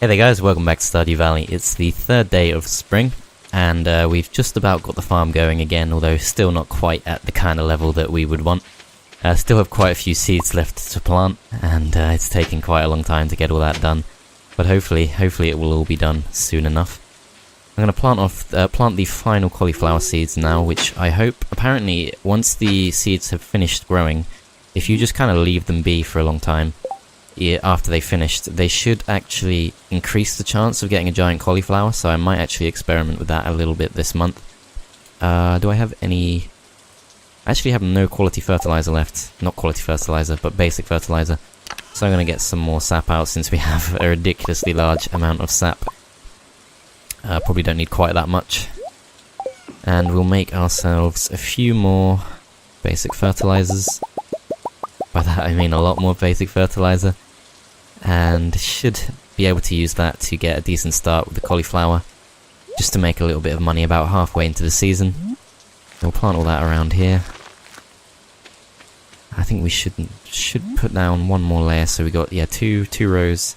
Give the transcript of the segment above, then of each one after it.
Hey there guys, welcome back to Stardew Valley. It's the third day of spring, and we've just about got the farm going again, although still not quite at the kind of level that we would want. Still have quite a few seeds left to plant, and it's taking quite a long time to get all that done. But hopefully it will all be done soon enough. I'm going to plant the final cauliflower seeds now, which I hope, apparently, once the seeds have finished growing, if you just kind of leave them be for a long time, after they finished, they should actually increase the chance of getting a giant cauliflower, so I might actually experiment with that a little bit this month. Do I have any... I actually have no quality fertilizer left. Not quality fertilizer, but basic fertilizer. So I'm going to get some more sap out since we have a ridiculously large amount of sap. Probably don't need quite that much. And we'll make ourselves a few more basic fertilizers. By that I mean a lot more basic fertilizer. And should be able to use that to get a decent start with the cauliflower, just to make a little bit of money about halfway into the season. We'll plant all that around here. I think we should put down one more layer, so we got two rows.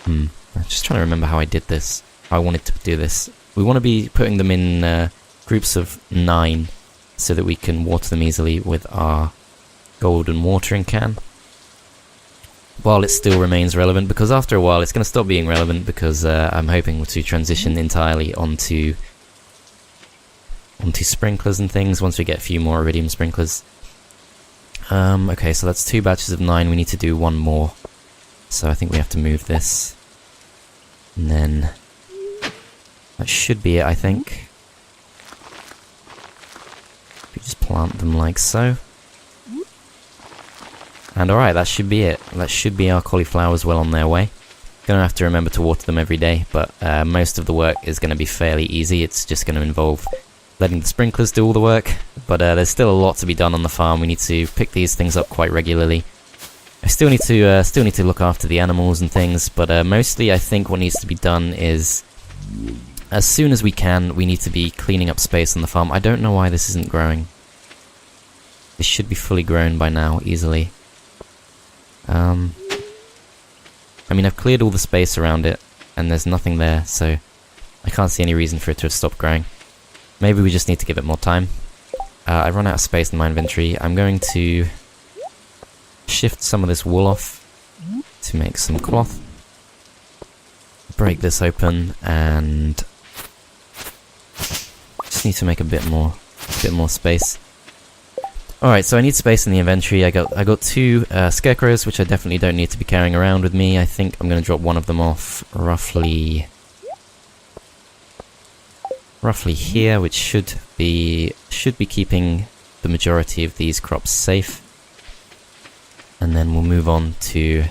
I'm just trying to remember how I did this. How I wanted to do this. We want to be putting them in groups of 9, so that we can water them easily with our golden watering can. While it still remains relevant, because after a while it's going to stop being relevant, because I'm hoping to transition entirely onto sprinklers and things once we get a few more iridium sprinklers. Okay, so that's 2 batches of 9, we need to do one more. So I think we have to move this. And then that should be it, I think. We just plant them like so. And alright, that should be it. That should be our cauliflowers well on their way. Gonna have to remember to water them every day, but most of the work is gonna be fairly easy. It's just gonna involve letting the sprinklers do all the work, but there's still a lot to be done on the farm. We need to pick these things up quite regularly. I still need to look after the animals and things, but mostly I think what needs to be done is, as soon as we can, we need to be cleaning up space on the farm. I don't know why this isn't growing. This should be fully grown by now, easily. I mean, I've cleared all the space around it, and there's nothing there, so I can't see any reason for it to have stopped growing. Maybe we just need to give it more time. I've run out of space in my inventory. I'm going to shift some of this wool off to make some cloth. Break this open, and just need to make a bit more space. Alright, so I need space in the inventory. I got 2 scarecrows, which I definitely don't need to be carrying around with me. I think I'm going to drop one of them off roughly here, which should be keeping the majority of these crops safe. And then we'll move on to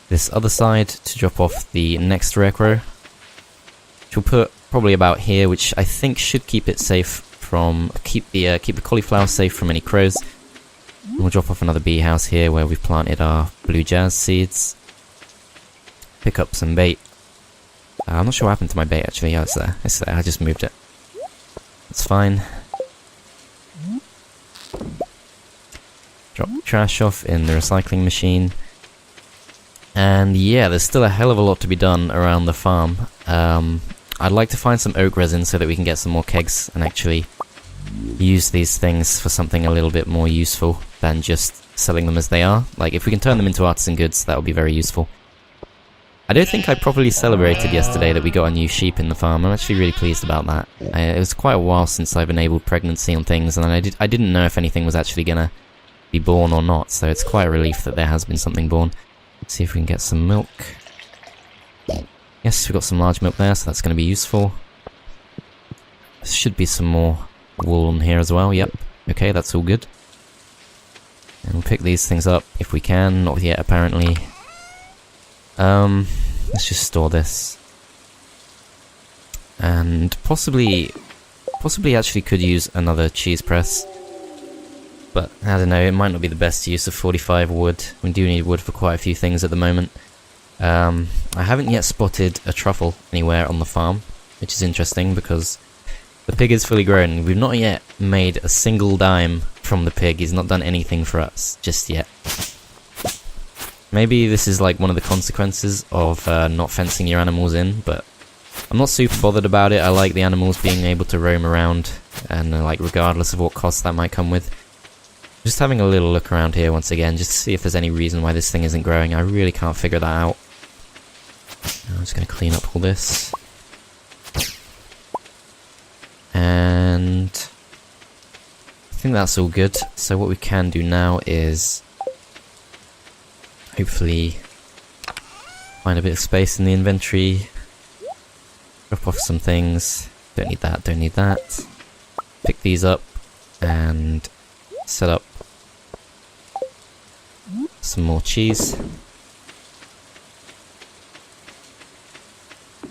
this other side to drop off the next scarecrow, which we'll put probably about here, which I think should keep it safe from keep the cauliflower safe from any crows. And we'll drop off another bee house here where we've planted our blue jazz seeds. Pick up some bait. I'm not sure what happened to my bait actually. Yeah, it's there. It's there. I just moved it. It's fine. Drop trash off in the recycling machine. And yeah, there's still a hell of a lot to be done around the farm. I'd like to find some oak resin so that we can get some more kegs and actually use these things for something a little bit more useful than just selling them as they are. Like, if we can turn them into artisan goods, that would be very useful. I don't think I properly celebrated yesterday that we got a new sheep in the farm. I'm actually really pleased about that. It was quite a while since I've enabled pregnancy on things, and I didn't know if anything was actually gonna be born or not, so it's quite a relief that there has been something born. Let's see if we can get some milk. Yes, we've got some large milk there, so that's going to be useful. There should be some more wool on here as well, yep. Okay, that's all good. And we'll pick these things up if we can, not yet apparently. Let's just store this. And possibly actually could use another cheese press. But, I don't know, it might not be the best use of 45 wood. We do need wood for quite a few things at the moment. I haven't yet spotted a truffle anywhere on the farm, which is interesting because the pig is fully grown. We've not yet made a single dime from the pig. He's not done anything for us just yet. Maybe this is like one of the consequences of not fencing your animals in, but I'm not super bothered about it. I like the animals being able to roam around, and like regardless of what cost that might come with. Just having a little look around here once again, just to see if there's any reason why this thing isn't growing. I really can't figure that out. I'm just going to clean up all this. And I think that's all good. So what we can do now is hopefully find a bit of space in the inventory. Drop off some things. Don't need that, don't need that. Pick these up and set up some more cheese.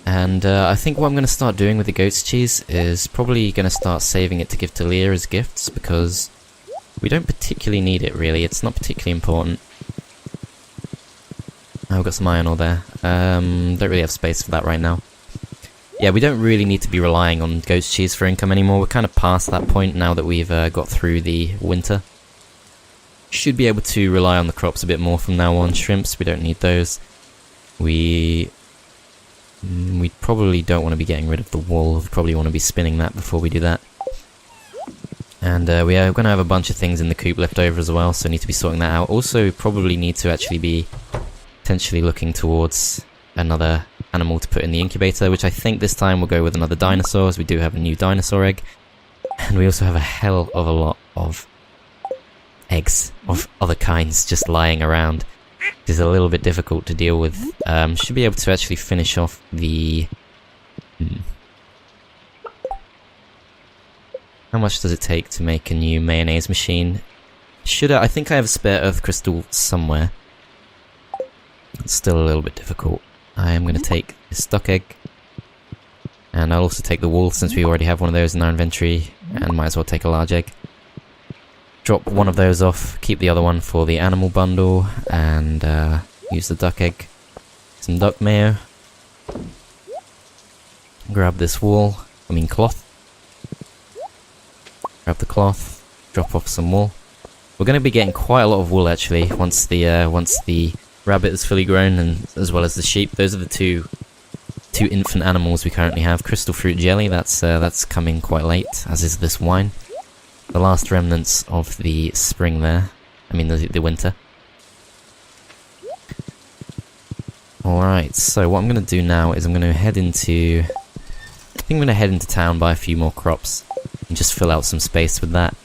And I think what I'm going to start doing with the goat's cheese is probably going to start saving it to give to Leah as gifts, because we don't particularly need it really, it's not particularly important. Oh, we've got some iron ore there. Don't really have space for that right now. Yeah, we don't really need to be relying on goat's cheese for income anymore. We're kind of past that point now that we've got through the winter. Should be able to rely on the crops a bit more from now on. Shrimps, we don't need those. We probably don't want to be getting rid of the wool. We probably want to be spinning that before we do that. And we are going to have a bunch of things in the coop left over as well, so need to be sorting that out. Also, probably need to actually be potentially looking towards another animal to put in the incubator, which I think this time we'll go with another dinosaur, as we do have a new dinosaur egg. And we also have a hell of a lot of eggs of other kinds just lying around. It is a little bit difficult to deal with. Should be able to actually finish off the... How much does it take to make a new mayonnaise machine? I think I have a spare earth crystal somewhere. It's still a little bit difficult. I am going to take this duck egg, and I'll also take the wool since we already have one of those in our inventory, and might as well take a large egg. Drop one of those off, keep the other one for the animal bundle, and use the duck egg. Some duck mayo. Grab this cloth. Grab the cloth, drop off some wool. We're going to be getting quite a lot of wool actually once the rabbit is fully grown, and as well as the sheep. Those are the two infant animals we currently have. Crystal fruit jelly, that's coming quite late, as is this wine. The last remnants of the spring there. I mean the winter. Alright, so what I'm going to do now is I'm going to head into... I think I'm going to head into town, buy a few more crops, and just fill out some space with that.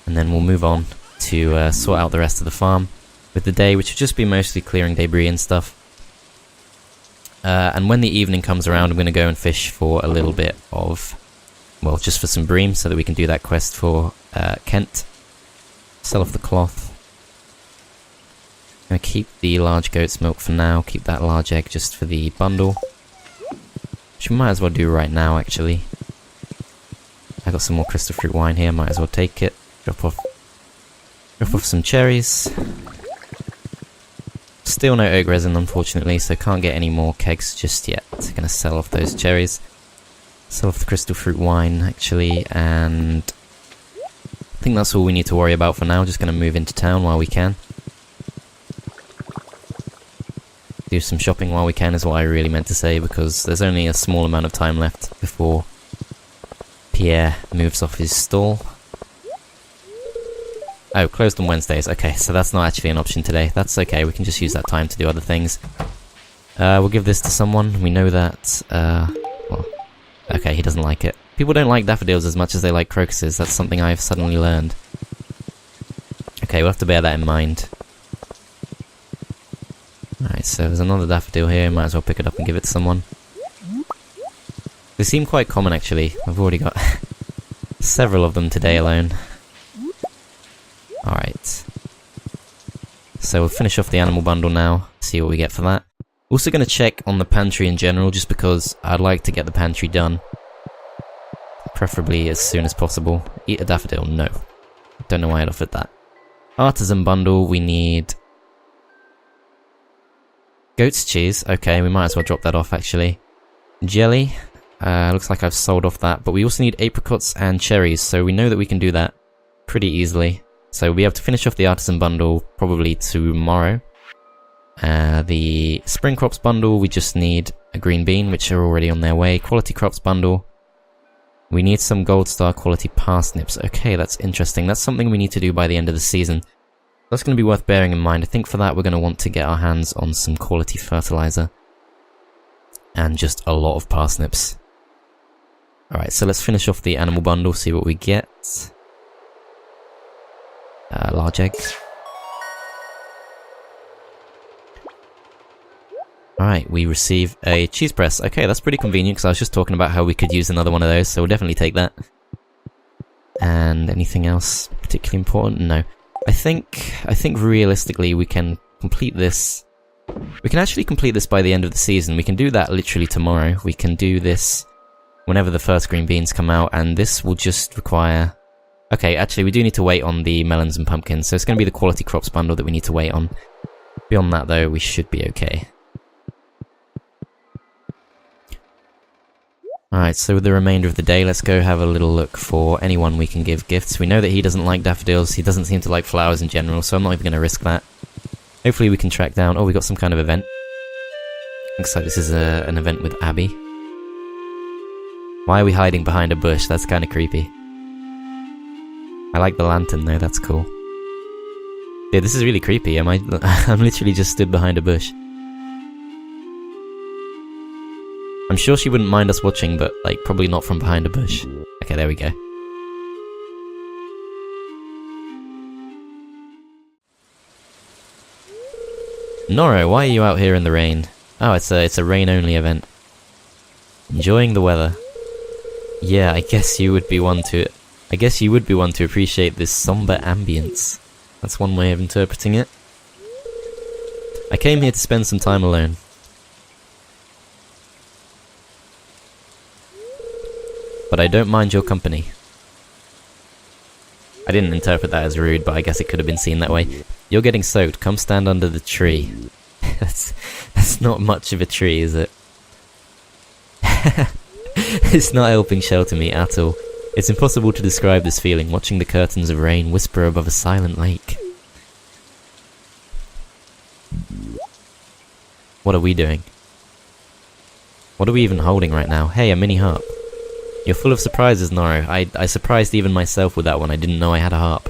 And then we'll move on to sort out the rest of the farm with the day, which will just be mostly clearing debris and stuff. And when the evening comes around, I'm going to go and fish for a little bit of... well, just for some bream, so that we can do that quest for Kent. Sell off the cloth. I'm going to keep the large goat's milk for now, keep that large egg just for the bundle. Which we might as well do right now, actually. I got some more crystal fruit wine here, might as well take it. Drop off some cherries. Still no oak resin, unfortunately, so can't get any more kegs just yet. Gonna sell off those cherries. Sell off the crystal fruit wine, actually, and I think that's all we need to worry about for now. Just gonna move into town while we can. Do some shopping while we can is what I really meant to say, because there's only a small amount of time left before Pierre moves off his stall. Oh, closed on Wednesdays. Okay, so that's not actually an option today. That's okay, we can just use that time to do other things. We'll give this to someone. We know that, well, okay, he doesn't like it. People don't like daffodils as much as they like crocuses. That's something I've suddenly learned. Okay, we'll have to bear that in mind. Alright, so there's another daffodil here. Might as well pick it up and give it to someone. They seem quite common, actually. I've already got several of them today alone. Alright. So we'll finish off the animal bundle now, see what we get for that. Also going to check on the pantry in general, just because I'd like to get the pantry done. Preferably as soon as possible. Eat a daffodil? No. Don't know why I'd offered that. Artisan bundle, we need... goat's cheese. Okay, we might as well drop that off, actually. Jelly. Looks like I've sold off that, but we also need apricots and cherries, so we know that we can do that pretty easily. So we'll be able to finish off the artisan bundle probably tomorrow. The spring crops bundle, we just need a green bean, which are already on their way. Quality crops bundle. We need some gold star quality parsnips. Okay, that's interesting. That's something we need to do by the end of the season. That's going to be worth bearing in mind. I think for that we're going to want to get our hands on some quality fertilizer. And just a lot of parsnips. Alright, so let's finish off the animal bundle, see what we get. Large eggs. Alright, we receive a cheese press. Okay, that's pretty convenient because I was just talking about how we could use another one of those, so we'll definitely take that. And anything else particularly important? No. I think realistically we can complete this. We can actually complete this by the end of the season. We can do that literally tomorrow. We can do this whenever the first green beans come out, and this will just require... Okay, actually we do need to wait on the melons and pumpkins, so it's going to be the quality crops bundle that we need to wait on. Beyond that though, we should be okay. Alright, so with the remainder of the day, let's go have a little look for anyone we can give gifts. We know that he doesn't like daffodils, he doesn't seem to like flowers in general, so I'm not even going to risk that. Hopefully we can track down... Oh, we got some kind of event. Looks like this is an event with Abby. Why are we hiding behind a bush? That's kind of creepy. I like the lantern though, that's cool. Yeah, this is really creepy. I'm literally just stood behind a bush. I'm sure she wouldn't mind us watching, but, like, probably not from behind a bush. Okay, there we go. Noro, why are you out here in the rain? Oh, it's a rain-only event. Enjoying the weather. Yeah, I guess you would be one to appreciate this somber ambience. That's one way of interpreting it. I came here to spend some time alone. But I don't mind your company. I didn't interpret that as rude, but I guess it could have been seen that way. You're getting soaked, come stand under the tree. That's not much of a tree, is it? It's not helping shelter me at all. It's impossible to describe this feeling, watching the curtains of rain whisper above a silent lake. What are we doing? What are we even holding right now? Hey, a mini harp. You're full of surprises, Noro. I surprised even myself with that one. I didn't know I had a harp.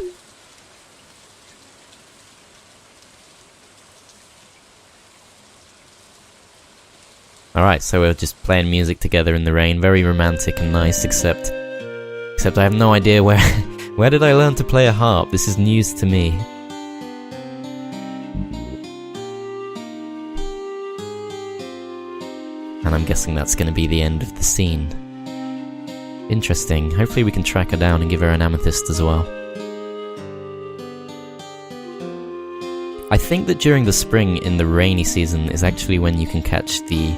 Alright, so we're just playing music together in the rain. Very romantic and nice, except I have no idea where... Where did I learn to play a harp? This is news to me. And I'm guessing that's going to be the end of the scene. Interesting. Hopefully we can track her down and give her an amethyst as well. I think that during the spring, in the rainy season, is actually when you can catch the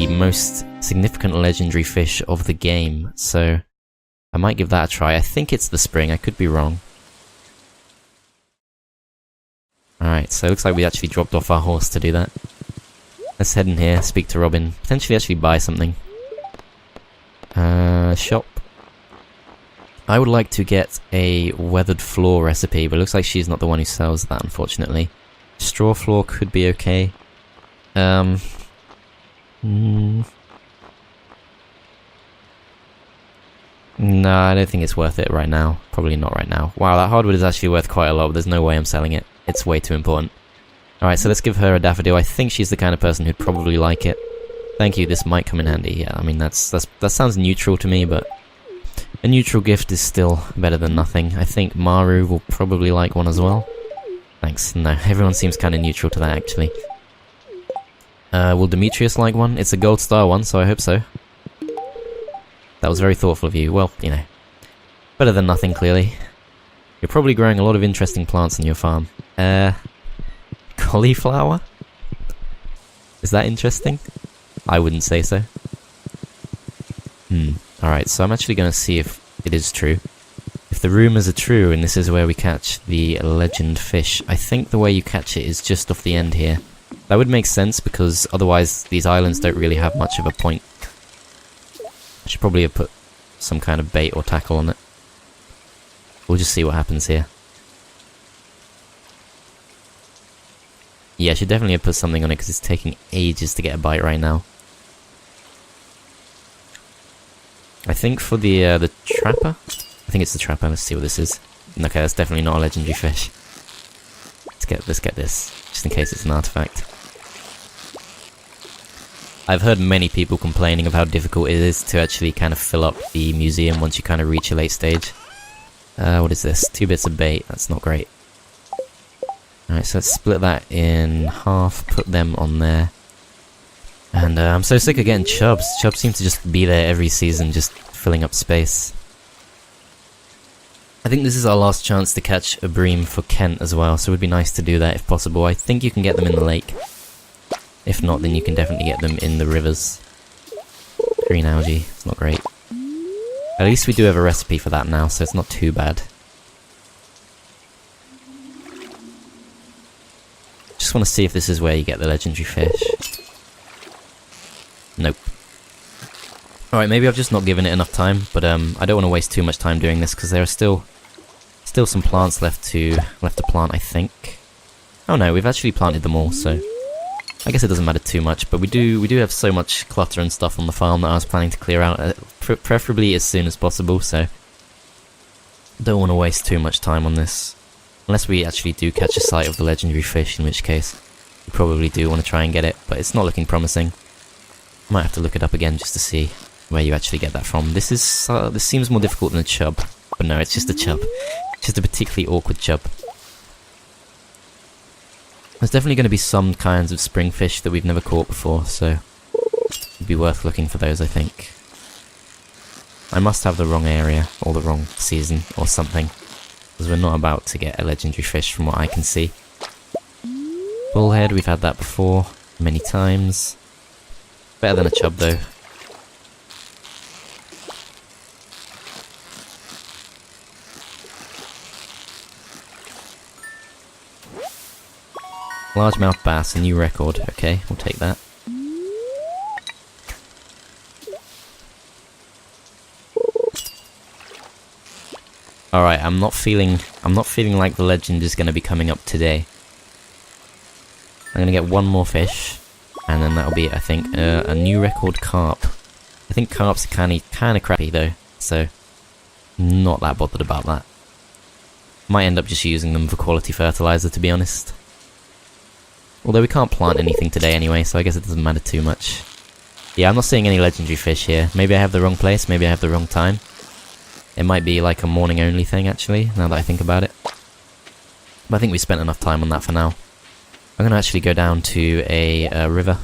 most significant legendary fish of the game, so I might give that a try. I think it's the spring, I could be wrong. Alright, so it looks like we actually dropped off our horse to do that. Let's head in here, speak to Robin, potentially actually buy something. Shop. I would like to get a weathered floor recipe, but it looks like she's not the one who sells that, unfortunately. Straw floor could be okay. No, I don't think it's worth it right now. Probably not right now. Wow, that hardwood is actually worth quite a lot, but there's no way I'm selling it. It's way too important. Alright, so let's give her a daffodil. I think she's the kind of person who'd probably like it. Thank you, this might come in handy. Yeah, I mean, that sounds neutral to me, but a neutral gift is still better than nothing. I think Maru will probably like one as well. Thanks. No, everyone seems kind of neutral to that, actually. Will Demetrius like one? It's a gold star one, so I hope so. That was very thoughtful of you. Well, you know, better than nothing, clearly. You're probably growing a lot of interesting plants in your farm. Cauliflower? Is that interesting? I wouldn't say so. Alright, so I'm actually going to see if it is true. If the rumours are true and this is where we catch the legend fish, I think the way you catch it is just off the end here. That would make sense because otherwise these islands don't really have much of a point. I should probably have put some kind of bait or tackle on it. We'll just see what happens here. Yeah, I should definitely have put something on it because it's taking ages to get a bite right now. I think for the trapper? I think it's the trapper. Let's see what this is. Okay, that's definitely not a legendary fish. Let's get this, just in case it's an artifact. I've heard many people complaining of how difficult it is to actually kind of fill up the museum once you kind of reach a late stage. What is this? 2 bits of bait. That's not great. Alright, so let's split that in half, put them on there. And I'm so sick of getting chubs. Chubs seem to just be there every season, just filling up space. I think this is our last chance to catch a bream for Kent as well, so it would be nice to do that if possible. I think you can get them in the lake. If not, then you can definitely get them in the rivers. Green algae, it's not great. At least we do have a recipe for that now, so it's not too bad. Just want to see if this is where you get the legendary fish. Nope. Alright, maybe I've just not given it enough time, but I don't want to waste too much time doing this because there are still some plants left to plant, I think. Oh no, we've actually planted them all, so I guess it doesn't matter too much. But we do have so much clutter and stuff on the farm that I was planning to clear out, preferably as soon as possible. So don't want to waste too much time on this, unless we actually do catch a sight of the legendary fish, in which case we probably do want to try and get it. But it's not looking promising. Might have to look it up again just to see where you actually get that from. This seems more difficult than a chub, but no, it's just a chub. It's just a particularly awkward chub. There's definitely going to be some kinds of spring fish that we've never caught before, so it'd be worth looking for those, I think. I must have the wrong area, or the wrong season, or something, because we're not about to get a legendary fish from what I can see. Bullhead, we've had that before, many times. Better than a chub, though. Largemouth bass, a new record. Okay, we'll take that. Alright, I'm not feeling like the legend is gonna be coming up today. I'm gonna get one more fish, and then that'll be, I think, a new record carp. I think carps are kinda crappy though, so not that bothered about that. Might end up just using them for quality fertilizer, to be honest. Although we can't plant anything today anyway, so I guess it doesn't matter too much. Yeah, I'm not seeing any legendary fish here. Maybe I have the wrong place, maybe I have the wrong time. It might be like a morning only thing, actually, now that I think about it. But I think we spent enough time on that for now. I'm going to actually go down to a river,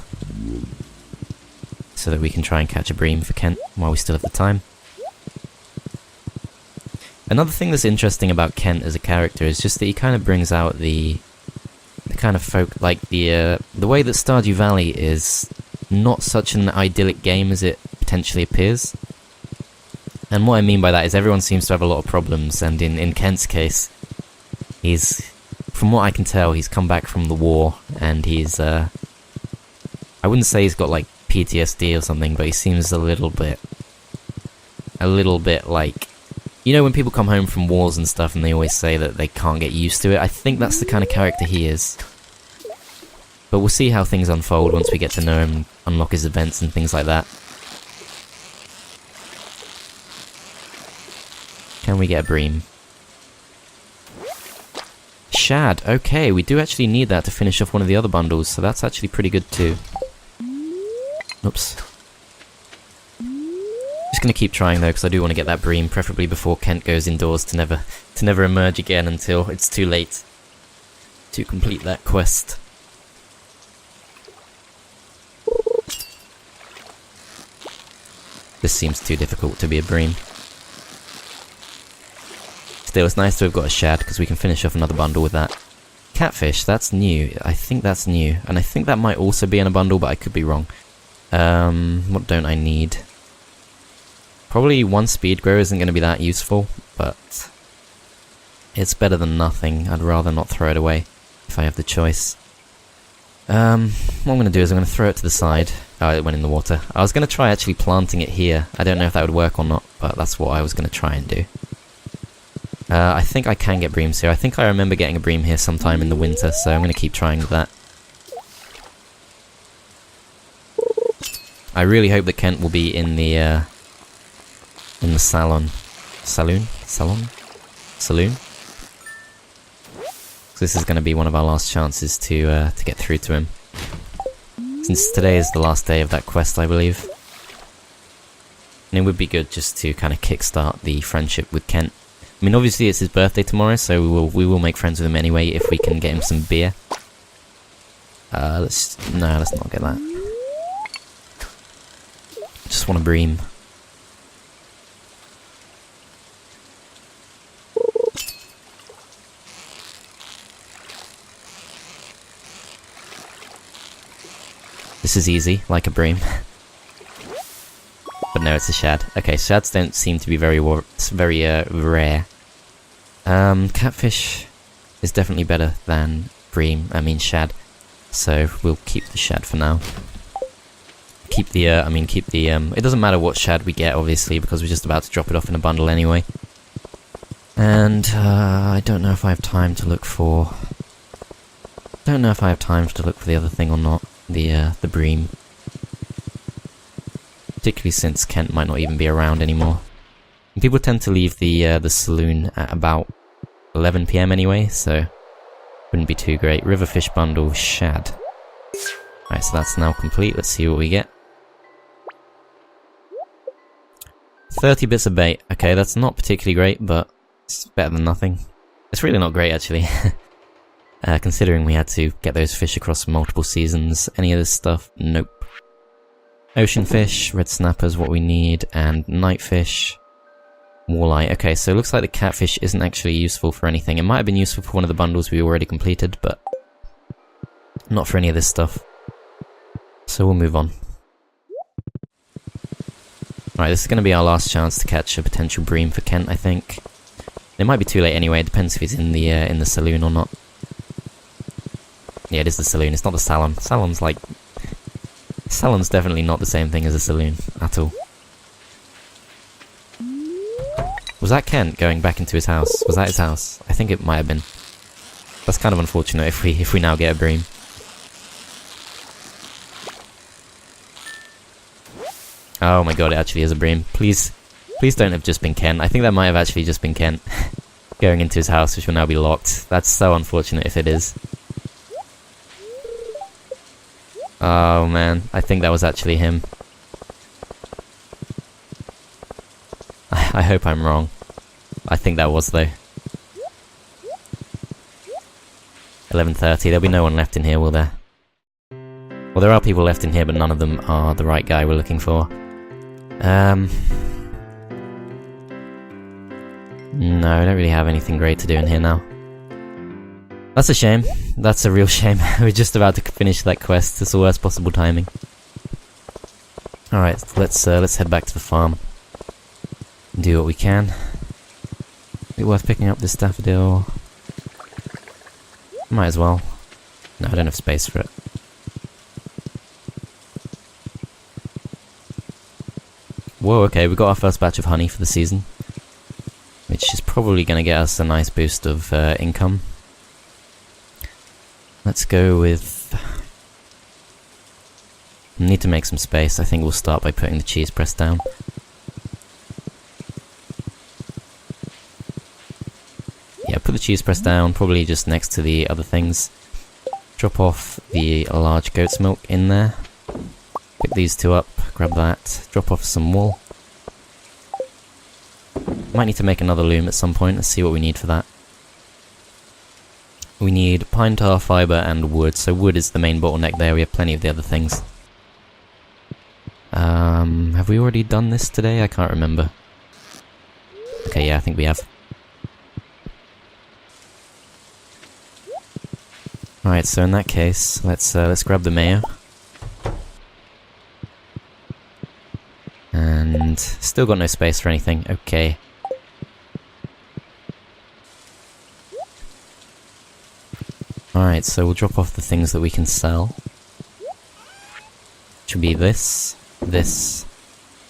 so that we can try and catch a bream for Kent while we still have the time. Another thing that's interesting about Kent as a character is just that he kind of brings out the kind of folk, like the way that Stardew Valley is not such an idyllic game as it potentially appears. And what I mean by that is everyone seems to have a lot of problems, and in Kent's case, he's, from what I can tell, he's come back from the war, and he's, I wouldn't say he's got like PTSD or something, but he seems a little bit like, you know when people come home from wars and stuff and they always say that they can't get used to it? I think that's the kind of character he is. But we'll see how things unfold once we get to know him, unlock his events and things like that. Can we get a bream? Shad, okay, we do actually need that to finish off one of the other bundles, so that's actually pretty good too. Oops. Just gonna keep trying though, because I do want to get that bream, preferably before Kent goes indoors to never emerge again until it's too late to complete that quest. This seems too difficult to be a bream. Still, it's nice to have got a shad, because we can finish off another bundle with that. Catfish, that's new. I think that's new. And I think that might also be in a bundle, but I could be wrong. What don't I need? Probably one speed grow isn't going to be that useful, but it's better than nothing. I'd rather not throw it away if I have the choice. What I'm going to do is I'm going to throw it to the side. Oh, it went in the water. I was going to try actually planting it here. I don't know if that would work or not, but that's what I was going to try and do. I think I can get breams here. I think I remember getting a bream here sometime in the winter, so I'm going to keep trying with that. I really hope that Kent will be in the saloon. So this is going to be one of our last chances to get through to him. Since today is the last day of that quest, I believe. And it would be good just to kind of kickstart the friendship with Kent. I mean, obviously it's his birthday tomorrow, so we will make friends with him anyway if we can get him some beer. Let's not get that. Just want a bream. This is easy, like a bream. But no, it's a shad. Okay, shads don't seem to be very rare. Catfish is definitely better than shad. So we'll keep the shad for now. Keep the, it doesn't matter what shad we get, obviously, because we're just about to drop it off in a bundle anyway. And, I don't know if I have time to look for... the other thing or not. The bream. Particularly since Kent might not even be around anymore. And people tend to leave the saloon at about 11 PM anyway, so wouldn't be too great. Riverfish bundle, shad. Alright, so that's now complete. Let's see what we get. 30 bits of bait. Okay, that's not particularly great, but it's better than nothing. It's really not great, actually. Considering we had to get those fish across multiple seasons. Any of this stuff? Nope. Ocean fish, red snapper's what we need, and nightfish, walleye. Okay, so it looks like the catfish isn't actually useful for anything. It might have been useful for one of the bundles we already completed, but not for any of this stuff. So we'll move on. Alright, this is going to be our last chance to catch a potential bream for Kent, I think. It might be too late anyway, it depends if he's in the saloon or not. Yeah, it is the saloon, it's not the salon. Salon's definitely not the same thing as a saloon, at all. Was that Kent going back into his house? Was that his house? I think it might have been. That's kind of unfortunate if we now get a bream. Oh my god, it actually is a bream. Please don't have just been Kent. I think that might have actually just been Kent going into his house, which will now be locked. That's so unfortunate if it is. Oh man, I think that was actually him. I hope I'm wrong. I think that was though. 11:30, there'll be no one left in here, will there? Well, there are people left in here, but none of them are the right guy we're looking for. No, I don't really have anything great to do in here now. That's a shame. That's a real shame. We're just about to finish that quest. It's the worst possible timing. Alright, let's head back to the farm. Do what we can. Is it worth picking up this daffodil? Might as well. No, I don't have space for it. Whoa, okay, we got our first batch of honey for the season. Which is probably going to get us a nice boost of income. Let's go with... need to make some space. I think we'll start by putting the cheese press down. Yeah, put the cheese press down, probably just next to the other things. Drop off the large goat's milk in there. Pick these two up, grab that, drop off some wool. Might need to make another loom at some point, let's see what we need for that. We need pine tar, fibre and wood, so wood is the main bottleneck there, we have plenty of the other things. Have we already done this today? I can't remember. Okay, yeah, I think we have. Alright, so in that case, let's grab the mayo. And still got no space for anything, okay. Alright, so we'll drop off the things that we can sell. Which would be this.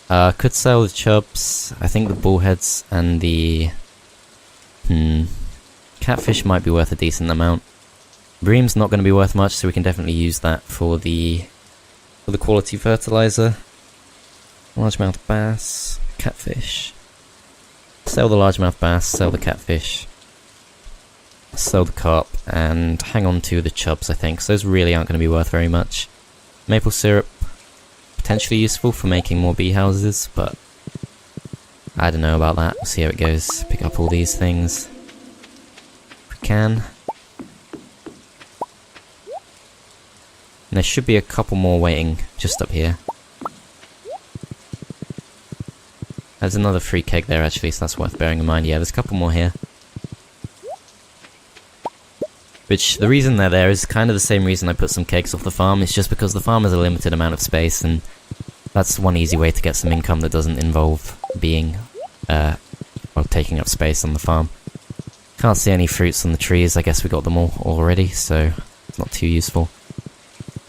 Could sell the chubs, I think the bullheads and the... catfish might be worth a decent amount. Bream's not going to be worth much, so we can definitely use that for the quality fertilizer. Largemouth bass, catfish. Sell the largemouth bass, sell the catfish. Sell the carp, and hang on to the chubs, I think. So those really aren't going to be worth very much. Maple syrup, potentially useful for making more bee houses, but I don't know about that. We'll see how it goes. Pick up all these things if we can. And there should be a couple more waiting just up here. There's another free keg there actually, so that's worth bearing in mind. Yeah, there's a couple more here. Which, the reason they're there is kind of the same reason I put some kegs off the farm. It's just because the farm has a limited amount of space, and that's one easy way to get some income that doesn't involve being, well, taking up space on the farm. Can't see any fruits on the trees. I guess we got them all already, so it's not too useful.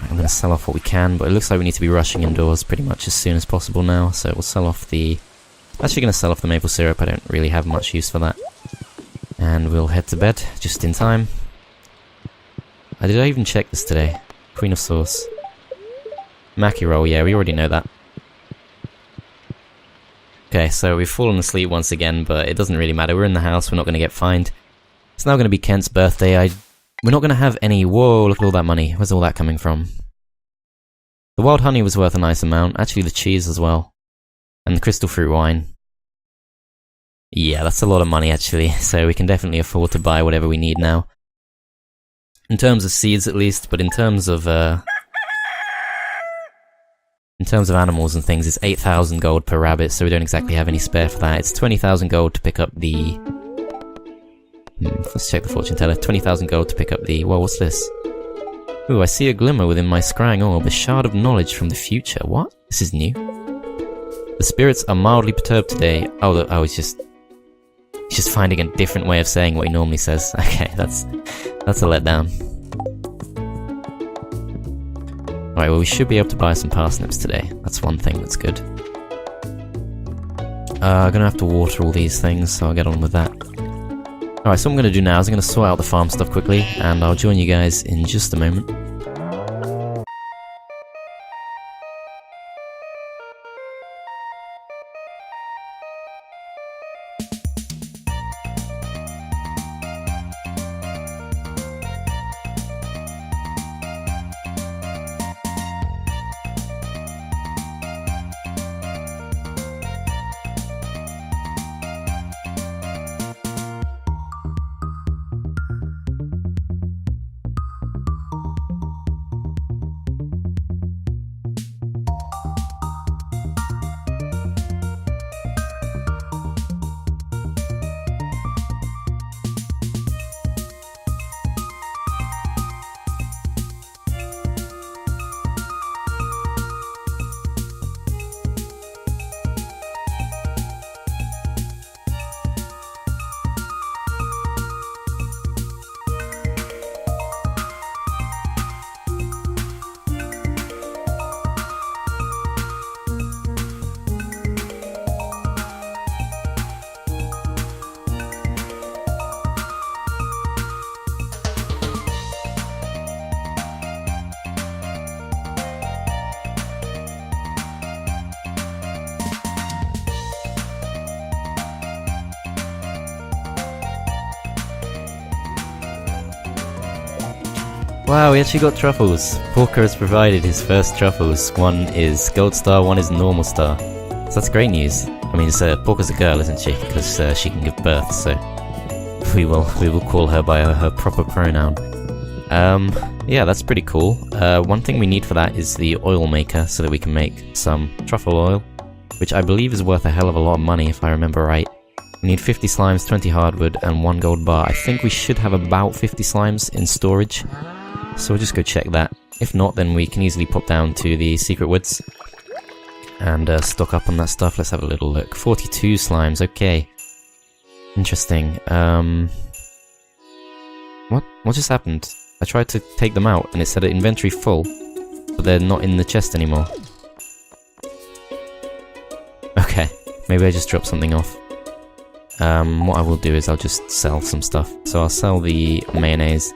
I'm going to sell off what we can, but it looks like we need to be rushing indoors pretty much as soon as possible now, so we'll sell off the... Actually going to sell off the maple syrup. I don't really have much use for that. And we'll head to bed just in time. Did I even check this today? Queen of sauce. Mackie roll, yeah, we already know that. Okay, so we've fallen asleep once again, but it doesn't really matter. We're in the house, we're not going to get fined. It's now going to be Kent's birthday. We're not going to have any... Whoa, look at all that money. Where's all that coming from? The wild honey was worth a nice amount. Actually, the cheese as well. And the crystal fruit wine. Yeah, that's a lot of money actually, so we can definitely afford to buy whatever we need now. In terms of seeds at least, but in terms of animals and things, it's 8,000 gold per rabbit, so we don't exactly have any spare for that. It's 20,000 gold to pick up the... let's check the fortune teller. 20,000 gold to pick up the... Whoa, what's this? Ooh, I see a glimmer within my scrying orb, a shard of knowledge from the future. What? This is new. The spirits are mildly perturbed today. Oh, he's just finding a different way of saying what he normally says. Okay, that's a letdown. Alright, well we should be able to buy some parsnips today. That's one thing that's good. I'm gonna have to water all these things, so I'll get on with that. Alright, so what I'm gonna do now is I'm gonna sort out the farm stuff quickly, and I'll join you guys in just a moment. Wow, we actually got truffles. Porker has provided his first truffles. One is gold star, one is normal star. So that's great news. I mean, Porker's a girl, isn't she? Because she can give birth, so we will call her by her proper pronoun. Yeah, that's pretty cool. One thing we need for that is the oil maker, so that we can make some truffle oil, which I believe is worth a hell of a lot of money, if I remember right. We need 50 slimes, 20 hardwood, and 1 gold bar. I think we should have about 50 slimes in storage. So we'll just go check that. If not, then we can easily pop down to the secret woods and stock up on that stuff. Let's have a little look. 42 slimes, okay. Interesting. What just happened? I tried to take them out and it said inventory full, but they're not in the chest anymore. Okay, maybe I just dropped something off. What I will do is I'll just sell some stuff. So I'll sell the mayonnaise.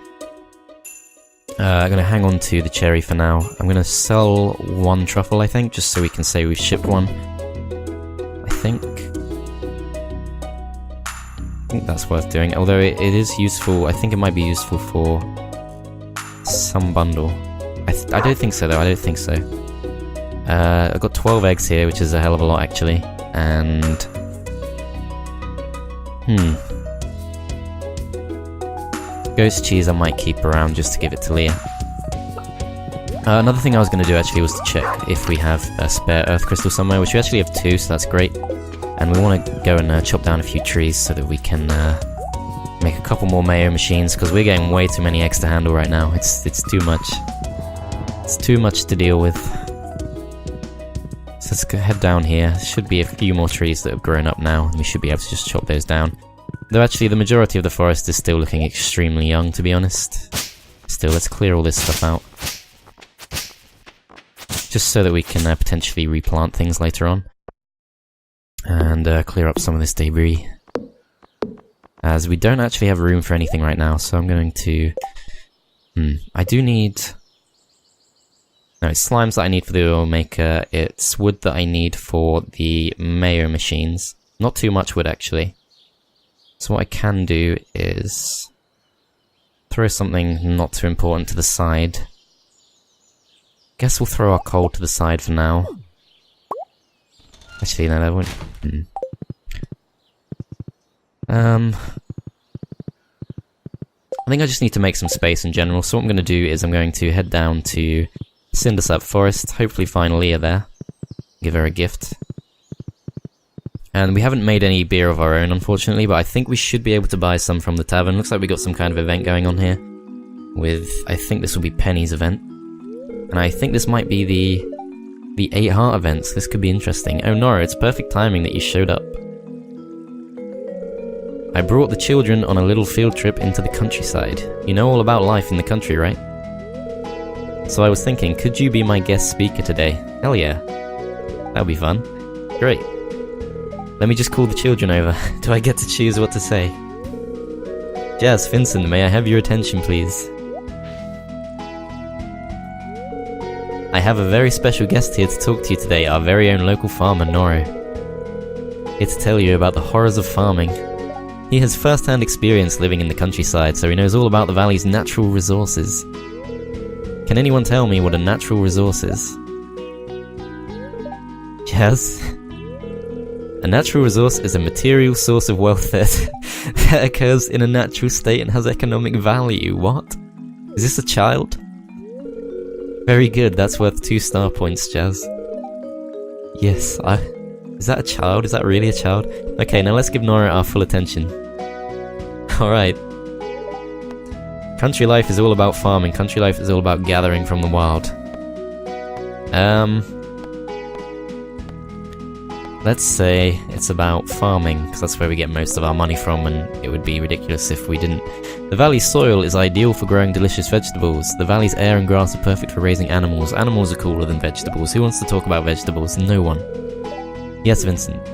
I'm gonna hang on to the cherry for now. I'm gonna sell 1 truffle, I think, just so we can say we've shipped one. think that's worth doing, although it is useful. I think it might be useful for some bundle. I don't think so though, I don't think so. I've got 12 eggs here, which is a hell of a lot actually, and... Ghost cheese I might keep around just to give it to Leah. Another thing I was going to do actually was to check if we have a spare earth crystal somewhere, which we actually have 2, so that's great. And we want to go and chop down a few trees so that we can make a couple more mayo machines, because we're getting way too many eggs to handle right now. It's too much. It's too much to deal with. So let's go head down here. There should be a few more trees that have grown up now, and we should be able to just chop those down. Though actually the majority of the forest is still looking extremely young, to be honest. Still, let's clear all this stuff out. Just so that we can potentially replant things later on. And clear up some of this debris. As we don't actually have room for anything right now, so I'm going to... I do need... No, it's slimes that I need for the oil maker, it's wood that I need for the mayo machines. Not too much wood, actually. So what I can do is... throw something not too important to the side. Guess we'll throw our coal to the side for now. Actually, no, that won't... I think I just need to make some space in general, so what I'm going to do is I'm going to head down to Cindersap Forest, hopefully find Leah there, give her a gift. And we haven't made any beer of our own, unfortunately, but I think we should be able to buy some from the tavern. Looks like we got some kind of event going on here, with, I think this will be Penny's event. And I think this might be the 8 heart events. This could be interesting. Oh Nora, it's perfect timing that you showed up. I brought the children on a little field trip into the countryside. You know all about life in the country, right? So I was thinking, could you be my guest speaker today? Hell yeah. That'll be fun. Great. Let me just call the children over. Do I get to choose what to say? Jazz, Vincent, may I have your attention, please? I have a very special guest here to talk to you today, our very own local farmer, Noro. Here to tell you about the horrors of farming. He has first-hand experience living in the countryside, so he knows all about the valley's natural resources. Can anyone tell me what a natural resource is? Jazz? A natural resource is a material source of wealth that occurs in a natural state and has economic value. What? Is this a child? Very good, that's worth 2 star points, Jazz. Yes, Is that a child? Is that really a child? Okay, now let's give Nora our full attention. Alright. Country life is all about farming. Country life is all about gathering from the wild. Let's say it's about farming, because that's where we get most of our money from, and it would be ridiculous if we didn't. The valley's soil is ideal for growing delicious vegetables. The valley's air and grass are perfect for raising animals. Animals are cooler than vegetables. Who wants to talk about vegetables? No one. Yes, Vincent.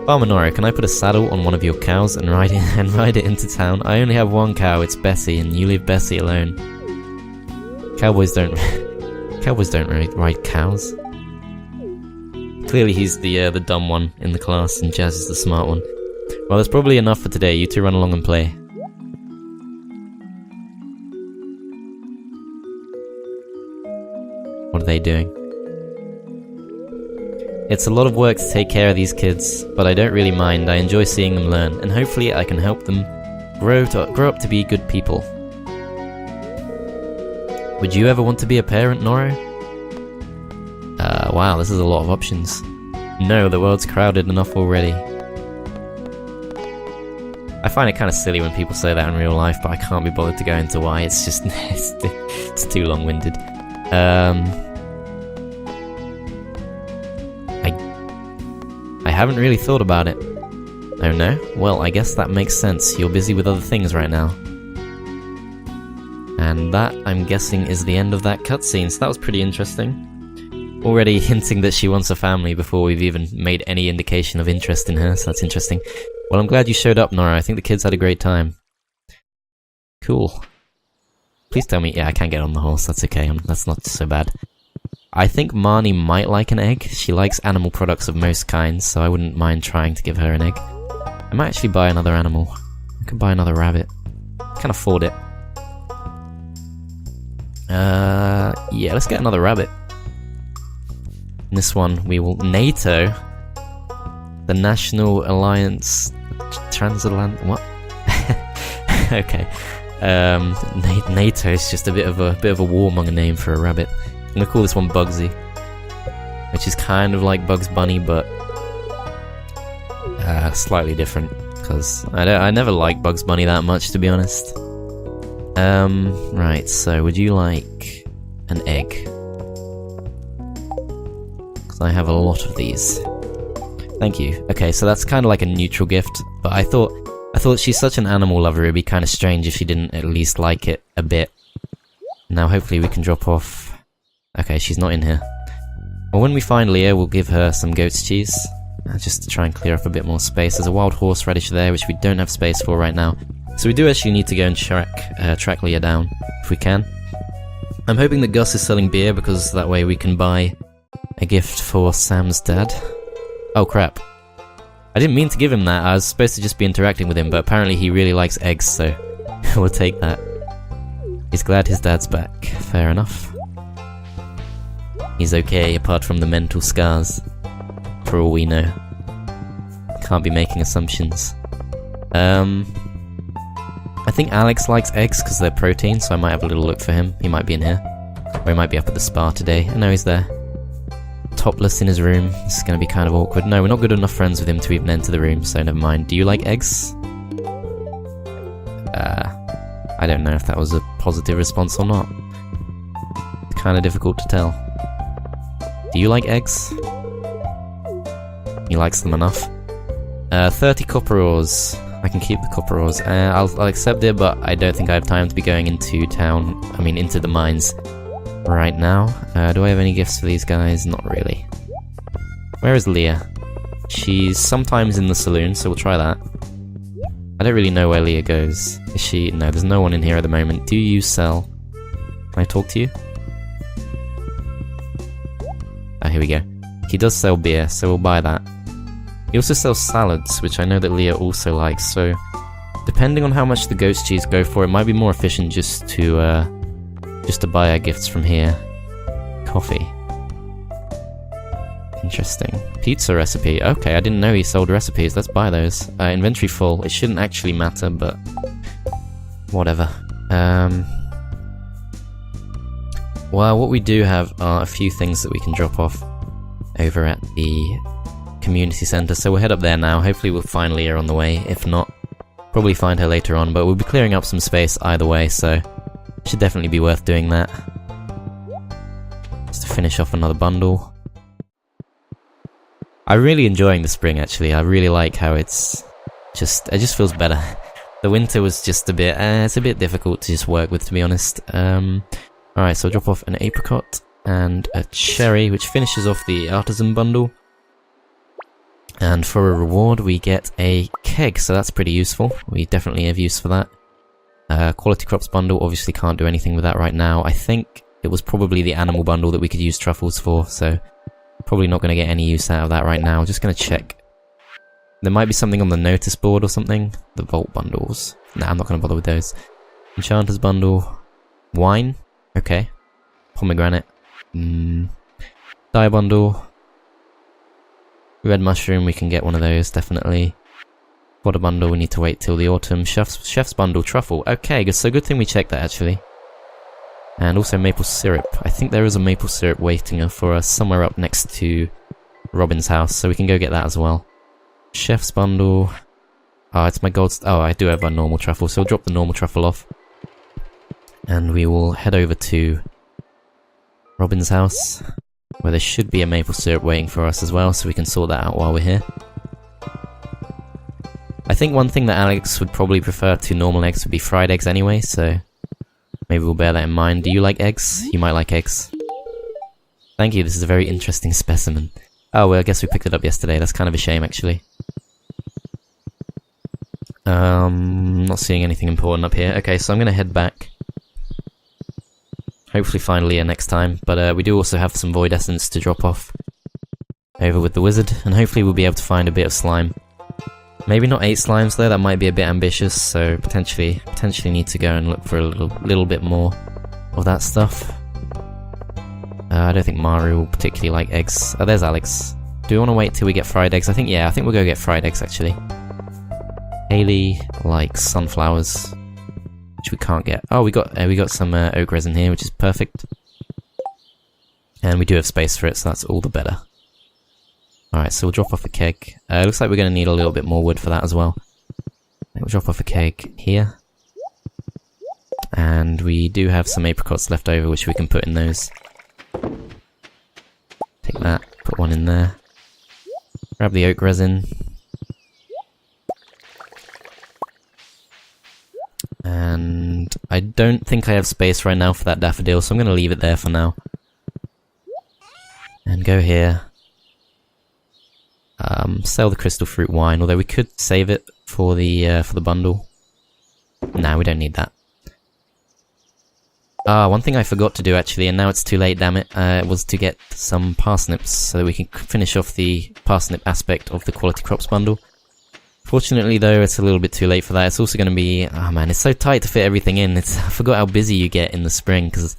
Farmer Nora, can I put a saddle on one of your cows and ride it into town? I only have one cow, it's Bessie, and you leave Bessie alone. Cowboys don't ride cows. Clearly he's the dumb one in the class, and Jazz is the smart one. Well, that's probably enough for today. You two run along and play. What are they doing? It's a lot of work to take care of these kids, but I don't really mind. I enjoy seeing them learn, and hopefully I can help them grow up to be good people. Would you ever want to be a parent, Noro? Wow, this is a lot of options. No, the world's crowded enough already. I find it kind of silly when people say that in real life, but I can't be bothered to go into why. It's just, it's too long-winded. I haven't really thought about it. Oh no? Well, I guess that makes sense. You're busy with other things right now. And that, I'm guessing, is the end of that cutscene, so that was pretty interesting. Already hinting that she wants a family before we've even made any indication of interest in her, so that's interesting. Well, I'm glad you showed up, Nora. I think the kids had a great time. Cool. Please tell me... Yeah, I can't get on the horse, that's okay. That's not so bad. I think Marnie might like an egg. She likes animal products of most kinds, so I wouldn't mind trying to give her an egg. I might actually buy another animal. I could buy another rabbit. Can't afford it. Yeah, let's get another rabbit. In this one, we will... NATO? The National Alliance... Transatlantic... What? Okay. NATO is just a bit of a warmonger name for a rabbit. I'm gonna call this one Bugsy, which is kind of like Bugs Bunny, but slightly different. Because I never liked Bugs Bunny that much, to be honest. Right. So, would you like an egg? Because I have a lot of these. Thank you. Okay, so that's kind of like a neutral gift, but I thought she's such an animal lover, it'd be kind of strange if she didn't at least like it a bit. Now, hopefully, we can drop off. Okay, she's not in here. Well, when we find Leah, we'll give her some goat's cheese. Just to try and clear up a bit more space. There's a wild horseradish there, which we don't have space for right now. So we do actually need to go and track Leah down, if we can. I'm hoping that Gus is selling beer, because that way we can buy a gift for Sam's dad. Oh crap. I didn't mean to give him that, I was supposed to just be interacting with him, but apparently he really likes eggs, so we'll take that. He's glad his dad's back. Fair enough. He's okay, apart from the mental scars. For all we know. Can't be making assumptions. I think Alex likes eggs because they're protein, so I might have a little look for him. He might be in here. Or he might be up at the spa today. I know he's there. Topless in his room. This is going to be kind of awkward. No, we're not good enough friends with him to even enter the room, so never mind. Do you like eggs? I don't know if that was a positive response or not. It's kind of difficult to tell. Do you like eggs? He likes them enough. 30 copper ores. I can keep the copper ores. I'll accept it, but I don't think I have time to be going into town. I mean, into the mines right now. Do I have any gifts for these guys? Not really. Where is Leah? She's sometimes in the saloon, so we'll try that. I don't really know where Leah goes. Is she? No, there's no one in here at the moment. Do you sell? Can I talk to you? Ah, here we go. He does sell beer, so we'll buy that. He also sells salads, which I know that Leah also likes, so depending on how much the goat's cheese go for, it might be more efficient just to buy our gifts from here. Coffee. Interesting. Pizza recipe. Okay, I didn't know he sold recipes. Let's buy those. Inventory full. It shouldn't actually matter, but whatever. Well, what we do have are a few things that we can drop off over at the community centre, so we'll head up there now. Hopefully we'll find Leah on the way. If not, probably find her later on, but we'll be clearing up some space either way, so should definitely be worth doing that. Just to finish off another bundle. I'm really enjoying the spring, actually. I really like how it just feels better. The winter was just a bit, it's a bit difficult to just work with, to be honest. Alright, so I'll drop off an apricot and a cherry, which finishes off the artisan bundle. And for a reward, we get a keg, so that's pretty useful. We definitely have use for that. Quality crops bundle, obviously can't do anything with that right now. I think it was probably the animal bundle that we could use truffles for, so probably not going to get any use out of that right now. Just going to check. There might be something on the notice board or something. The vault bundles. Nah, I'm not going to bother with those. Enchanter's bundle. Wine. Okay. Pomegranate. Dye bundle. Red mushroom, we can get one of those, definitely. Water bundle, we need to wait till the autumn. Chef's bundle, truffle. Okay, so good thing we checked that, actually. And also maple syrup. I think there is a maple syrup waiting for us somewhere up next to Robin's house, so we can go get that as well. Chef's bundle. Oh, it's my gold... Oh, I do have a normal truffle, so I'll drop the normal truffle off. And we will head over to Robin's house, where there should be a maple syrup waiting for us as well, so we can sort that out while we're here. I think one thing that Alex would probably prefer to normal eggs would be fried eggs anyway, so maybe we'll bear that in mind. Do you like eggs? You might like eggs. Thank you, this is a very interesting specimen. Oh, well, I guess we picked it up yesterday. That's kind of a shame, actually. Not seeing anything important up here. Okay, so I'm gonna head back. Hopefully find Leah next time, but we do also have some void essence to drop off over with the wizard, and hopefully we'll be able to find a bit of slime. Maybe not 8 slimes though, that might be a bit ambitious, so potentially need to go and look for a little bit more of that stuff. I don't think Maru will particularly like eggs. Oh, there's Alex. Do we want to wait till we get fried eggs? I think we'll go get fried eggs actually. Haley likes sunflowers, which we can't get. Oh, we got some oak resin here, which is perfect. And we do have space for it, so that's all the better. Alright, so we'll drop off a keg. Looks like we're going to need a little bit more wood for that as well. We'll drop off a keg here. And we do have some apricots left over, which we can put in those. Take that, put one in there. Grab the oak resin. And I don't think I have space right now for that daffodil, so I'm going to leave it there for now. And go here. Sell the crystal fruit wine, although we could save it for the bundle. Nah, we don't need that. One thing I forgot to do actually, and now it's too late, damn it, was to get some parsnips so that we can finish off the parsnip aspect of the quality crops bundle. Fortunately though, it's a little bit too late for that. It's also going to be, oh man, it's so tight to fit everything in. I forgot how busy you get in the spring, because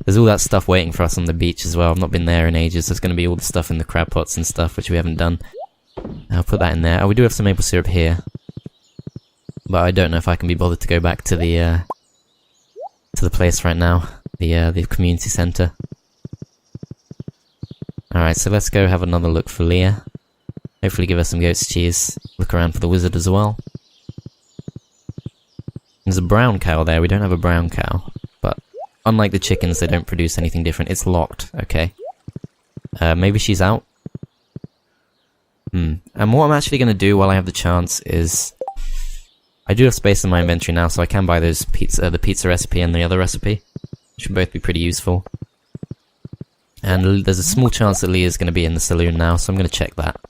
there's all that stuff waiting for us on the beach as well. I've not been there in ages. There's going to be all the stuff in the crab pots and stuff, which we haven't done. I'll put that in there. Oh, we do have some maple syrup here. But I don't know if I can be bothered to go back to the place right now. The community centre. Alright, so let's go have another look for Leah. Hopefully give her some goat's cheese. Look around for the wizard as well. There's a brown cow there. We don't have a brown cow. But unlike the chickens, they don't produce anything different. It's locked. Okay. Maybe she's out. And what I'm actually going to do while I have the chance is... I do have space in my inventory now, so I can buy those the pizza recipe and the other recipe. Which would both be pretty useful. And there's a small chance that Leah's going to be in the saloon now, so I'm going to check that.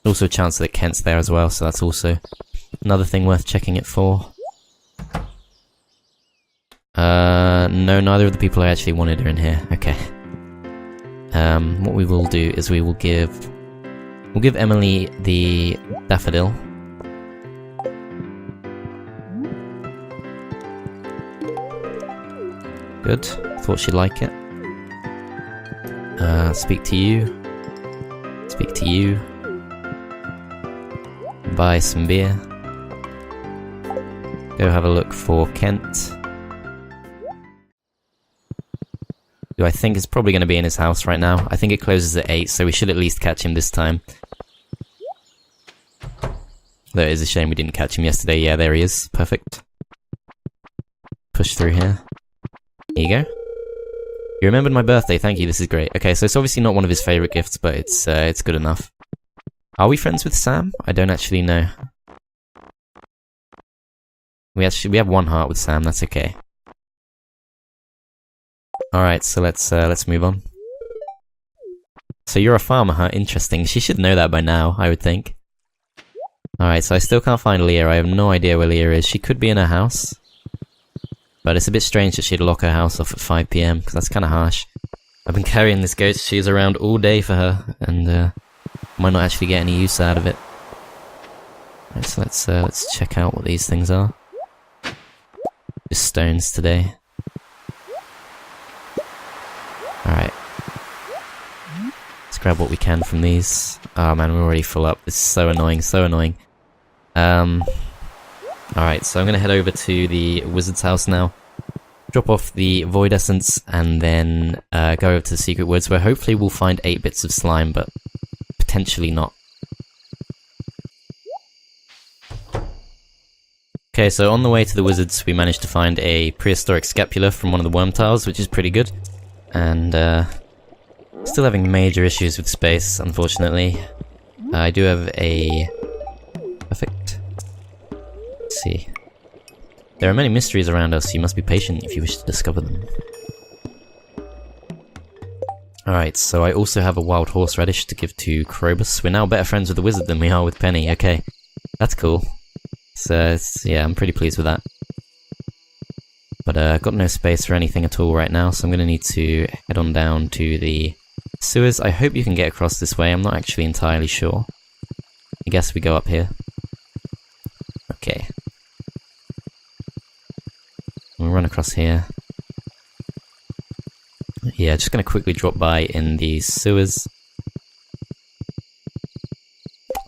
Also a chance that Kent's there as well, so that's also another thing worth checking it for. No, neither of the people I actually wanted are in here. Okay. What we will do is we'll give Emily the daffodil. Good. Thought she'd like it. Speak to you. Speak to you. Buy some beer. Go have a look for Kent. Who I think is probably going to be in his house right now. I think it closes at 8, so we should at least catch him this time. Though it is a shame we didn't catch him yesterday. Yeah, there he is. Perfect. Push through here. Here you go. You remembered my birthday, thank you, this is great. Okay, so it's obviously not one of his favourite gifts, but it's good enough. Are we friends with Sam? I don't actually know. We have one heart with Sam, that's okay. Alright, so let's move on. So you're a farmer, huh? Interesting. She should know that by now, I would think. Alright, so I still can't find Leah. I have no idea where Leah is. She could be in her house. But it's a bit strange that she'd lock her house off at 5 PM, because that's kind of harsh. I've been carrying this goat's cheese around all day for her, and might not actually get any use out of it. Right, so let's check out what these things are. Just stones today. Alright. Let's grab what we can from these. Oh man, we're already full up. This is so annoying, so annoying. Alright, so I'm gonna head over to the wizard's house now. Drop off the void essence, and then go over to the secret woods, where hopefully we'll find 8 bits of slime, but potentially not. Okay, so on the way to the wizards, we managed to find a prehistoric scapula from one of the worm tiles, which is pretty good. And still having major issues with space, unfortunately. I do have a... Perfect. Let's see. There are many mysteries around us, you must be patient if you wish to discover them. Alright, so I also have a wild horseradish to give to Krobus. We're now better friends with the wizard than we are with Penny, okay. That's cool. So, yeah, I'm pretty pleased with that. But I've got no space for anything at all right now, so I'm going to need to head on down to the sewers. I hope you can get across this way, I'm not actually entirely sure. I guess we go up here. Okay. We'll run across here. Yeah, just going to quickly drop by in the sewers.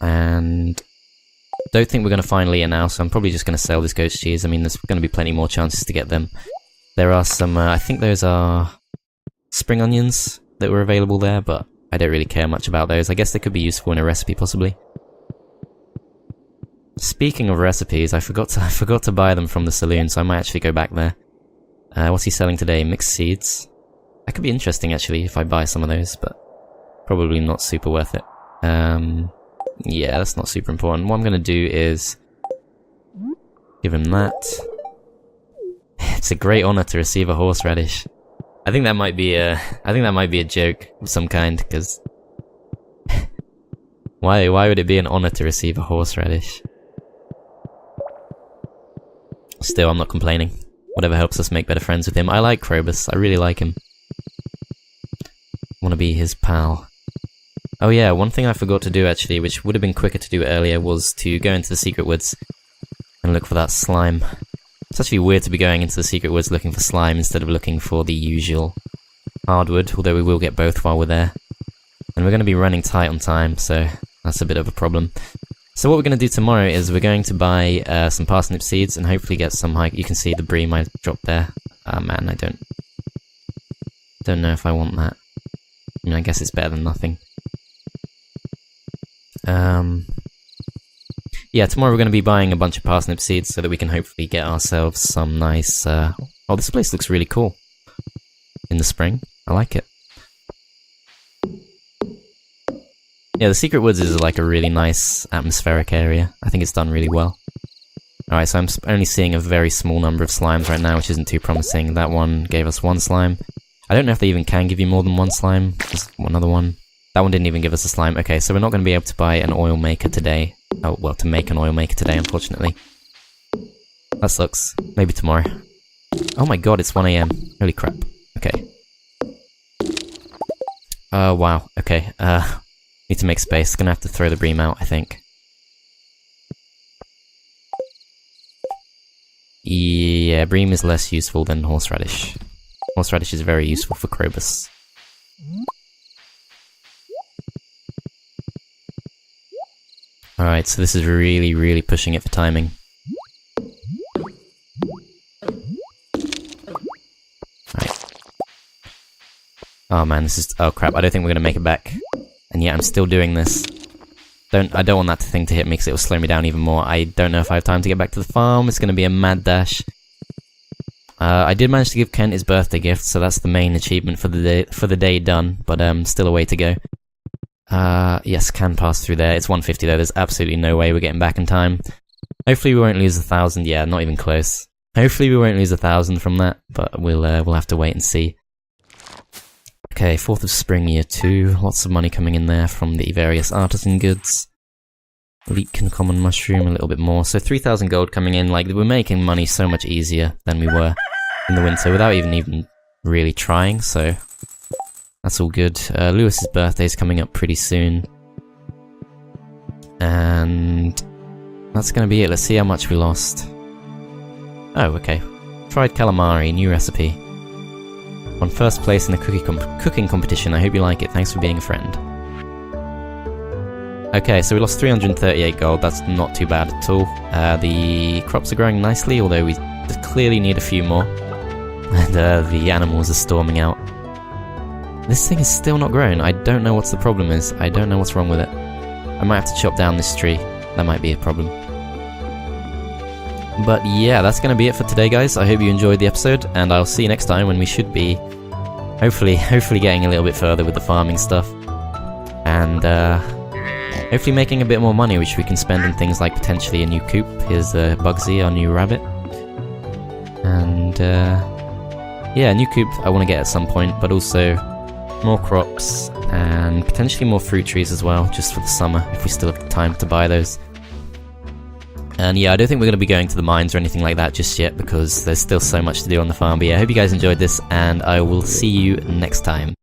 And don't think we're going to find Leah now, so I'm probably just going to sell this goat's cheese. I mean, there's going to be plenty more chances to get them. There are some, I think those are spring onions that were available there, but I don't really care much about those. I guess they could be useful in a recipe, possibly. Speaking of recipes, I forgot to buy them from the saloon, so I might actually go back there. What's he selling today? Mixed seeds. That could be interesting, actually, if I buy some of those, but probably not super worth it. Yeah, that's not super important. What I'm gonna do is give him that. It's a great honor to receive a horseradish. I think that might be a joke of some kind, because why would it be an honor to receive a horseradish? Still, I'm not complaining. Whatever helps us make better friends with him. I like Krobus, I really like him. Want to be his pal. Oh yeah, one thing I forgot to do actually, which would have been quicker to do earlier, was to go into the secret woods and look for that slime. It's actually weird to be going into the secret woods looking for slime instead of looking for the usual hardwood, although we will get both while we're there. And we're going to be running tight on time, so that's a bit of a problem. So what we're going to do tomorrow is we're going to buy some parsnip seeds and hopefully get some high... You can see the bream I dropped there. Ah man, I don't know if I want that. I mean, I guess it's better than nothing. Yeah, tomorrow we're going to be buying a bunch of parsnip seeds so that we can hopefully get ourselves some nice, oh, this place looks really cool. In the spring. I like it. Yeah, the Secret Woods is like a really nice atmospheric area. I think it's done really well. Alright, so I'm only seeing a very small number of slimes right now, which isn't too promising. That one gave us one slime. I don't know if they even can give you more than one slime. There's another one. That one didn't even give us a slime. Okay, so we're not going to be able to buy an oil maker today. Oh, well, to make an oil maker today, unfortunately. That sucks. Maybe tomorrow. Oh my god, it's 1 AM. Holy crap. Okay. Wow. Okay, need to make space. Gonna have to throw the bream out, I think. Yeah, bream is less useful than horseradish. Horseradish is very useful for Krobus. Alright, so this is really, really pushing it for timing. Right. Oh man, this is... Oh crap, I don't think we're gonna make it back. And yet I'm still doing this. I don't want that thing to hit me because it will slow me down even more. I don't know if I have time to get back to the farm. It's gonna be a mad dash. I did manage to give Kent his birthday gift, so that's the main achievement for the day done, but still a way to go. Yes, can pass through there. It's 150 though, there's absolutely no way we're getting back in time. Hopefully we won't lose 1,000, yeah, not even close. Hopefully we won't lose 1,000 from that, but we'll have to wait and see. Okay, 4th of Spring, Year 2, lots of money coming in there from the various artisan goods. Leek and common mushroom, a little bit more, so 3,000 gold coming in. Like, we're making money so much easier than we were in the winter without even really trying, so that's all good. Lewis's birthday is coming up pretty soon. And that's gonna be it. Let's see how much we lost. Oh, okay. Fried calamari, new recipe. Won first place in the cooking competition. I hope you like it. Thanks for being a friend. Okay, so we lost 338 gold. That's not too bad at all. The crops are growing nicely, although we clearly need a few more. And the animals are storming out. This thing is still not grown. I don't know what the problem is. I don't know what's wrong with it. I might have to chop down this tree. That might be a problem. But yeah, that's going to be it for today, guys. I hope you enjoyed the episode, and I'll see you next time when we should be hopefully getting a little bit further with the farming stuff. And hopefully making a bit more money, which we can spend on things like potentially a new coop. Here's Bugsy, our new rabbit. And yeah, a new coop I want to get at some point, but also more crops and potentially more fruit trees as well, just for the summer, if we still have the time to buy those. And yeah, I don't think we're going to be going to the mines or anything like that just yet, because there's still so much to do on the farm. But yeah, I hope you guys enjoyed this, and I will see you next time.